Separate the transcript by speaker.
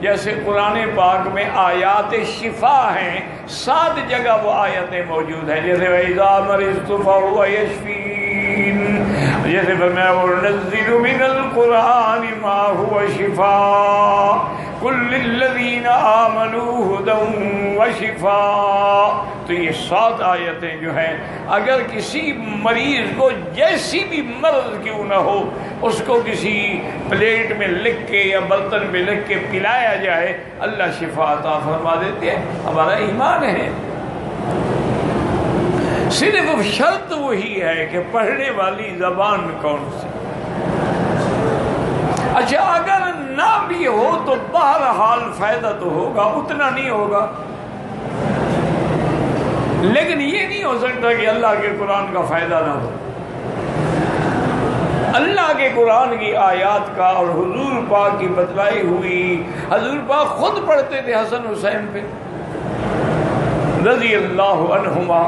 Speaker 1: جیسے قرآن پاک میں آیات شفا ہیں، 7 جگہ وہ آیتیں موجود ہیں، جیسے وَإِذَا مَرِضْتُ فَهُوَ يَشْفِينِ، جیسے فرمایا وَنُنَزِّلُ مِنَ الْقُرْآنِ مَا هُوَ شِفَاءٌ قُل لِّلَّذِينَ آمَنُوا هُدًى وَشِفَاءٌ۔ تو یہ 7 آیتیں جو ہیں، اگر کسی مریض کو جیسی بھی مرض کیوں نہ ہو، اس کو کسی پلیٹ میں لکھ کے یا برتن میں لکھ کے پلایا جائے، اللہ شفا عطا فرما دیتے ہیں۔ ہمارا ایمان ہے، صرف شرط وہی ہے کہ پڑھنے والی زبان کون سی۔ اچھا اگر نہ بھی ہو تو بہرحال فائدہ تو ہوگا، اتنا نہیں ہوگا، لیکن یہ نہیں ہو سکتا کہ اللہ کے قرآن کا فائدہ نہ ہو۔ اللہ کے قرآن کی آیات کا اور حضور پاک کی بتلائی ہوئی، حضور پاک خود پڑھتے تھے حسن حسین پہ رضی اللہ عنہما۔